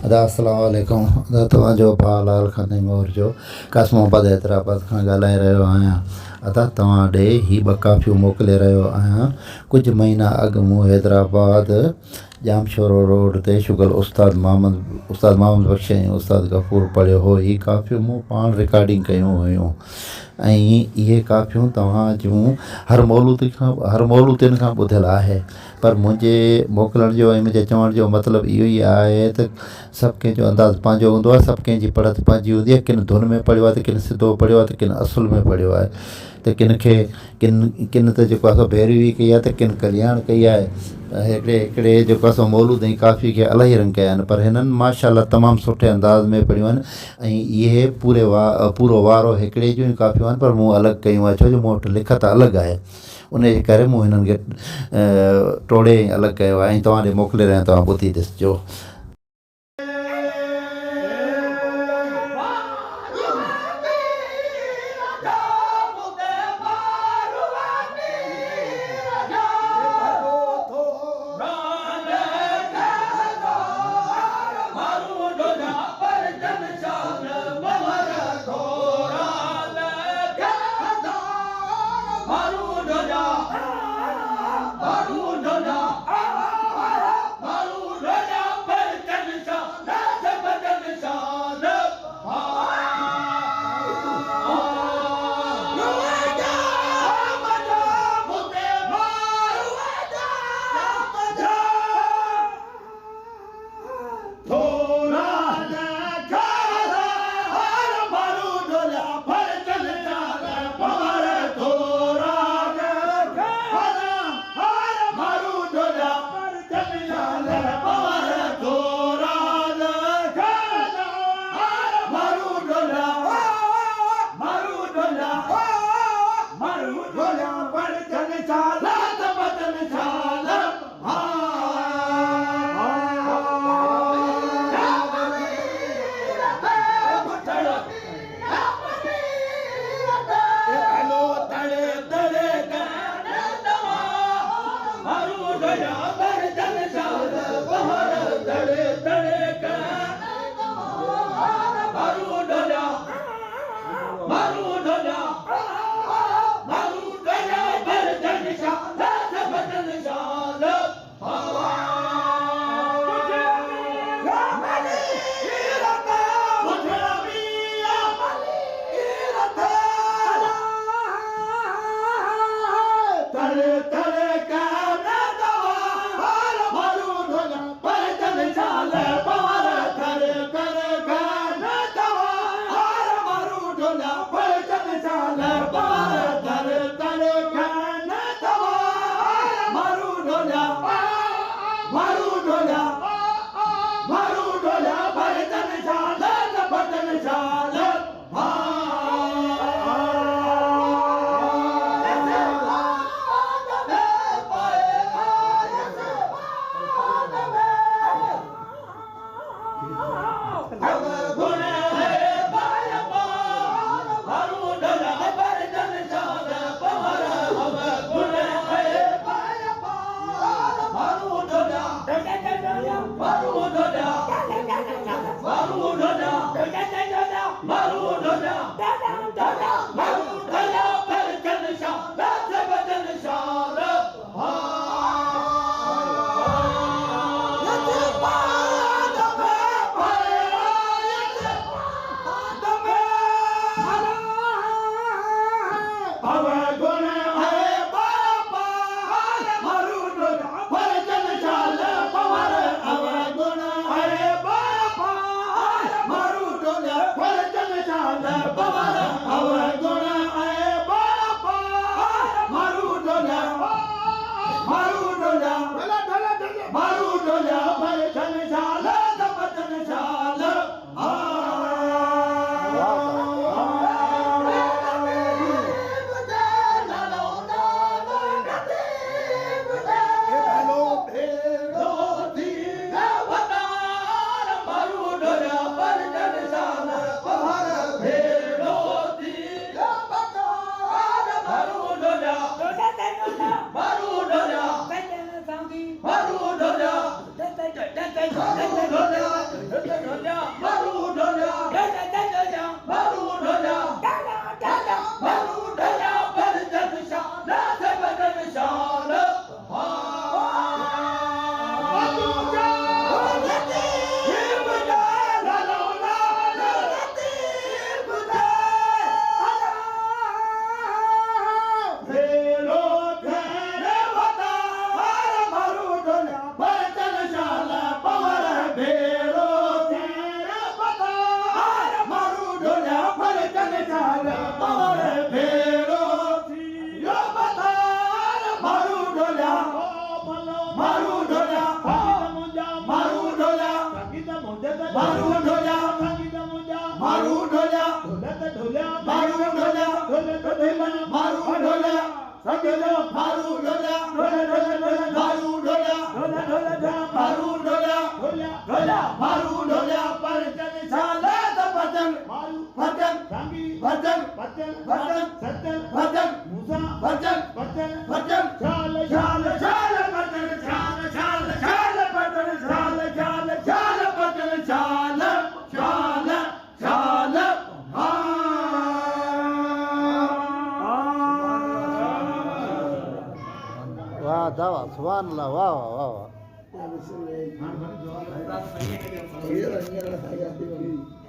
अदा अस्सलाम वालेकुम। अदा तव्हांजो भाउ लाल खानी मोर जो क़ासिमाबाद हैदराबाद खां ॻाल्हाए रहियो आहियां। अदा तव्हां ॾे ही 2 काफ़ियूं मोकिले रहियो आहियां। कुझु महीना अॻु मूं हैदराबाद जामशोरो रोड ते शुगर उस्ताद मोहम्मद बख़्श ऐं उस्ताद गफ़ूर पढ़ियो हो। ही काफ़ियूं मूं पाण रिकॉर्डिंग कयूं हुयूं ऐं इहे काफ़ियूं तव्हां जूं हर मौलूदनि खां ॿुधियल आहे। पर मुंहिंजे मोकिलण जो ऐं मुंहिंजे चवण जो मतिलबु इहो ई आहे त सभु कंहिंजो अंदाज़ु पंहिंजो हूंदो आहे, सभु कंहिंजी पढ़त पंहिंजी हूंदी आहे। किन धुन में पढ़ियो आहे त किन सिधो पढ़ियो आहे त किन असुल में पढ़ियो आहे, त किन त जेको आहे भैरवी कई आहे त किन कल्याण कई आहे। हिकिड़े जेको आहे मौलूद ऐं काफ़ी खे इलाही रंग कया आहिनि, पर हिननि माशाअल्लाह तमामु सुठे अंदाज़ में पढ़ियूं आहिनि। ऐं इहे पूरो वारो हिकिड़े जूं ई काफ़ियूं आहिनि, पर मूं अलॻि कयूं आहे छो जो मूं वटि लिखत अलॻि आहे। उन जे करे मूं हिननि खे टोड़े अलॻि कयो आहे ऐं तव्हां ॾे मोकिले रहिया, तव्हां ॿुधी ॾिसिजो। मारू ढोल्या संगीत मुंजा मारू ढोल्या ढोलत ढोल्या मारू ढोल्या ढोलत ढोल्या मारू ढोल्या संगीत मारू ढोल्या ढोलत ढोल्या मारू ढोल्या ढोलत ढोल्या मारू ढोल्या ढोल्या ढोल्या मारू ढोल्या परचन चालत भजन मारू भजन सांगी भजन भजन भजन सत्तर भजन मुसा भजन भजन भजन चाल चाल चाल भजन चाल चाल चाल भजन चाल चाल चाल भजन चाल चाल चाल वाह दावा सुभान अल्लाह वाह वाह वाह वाह हाँ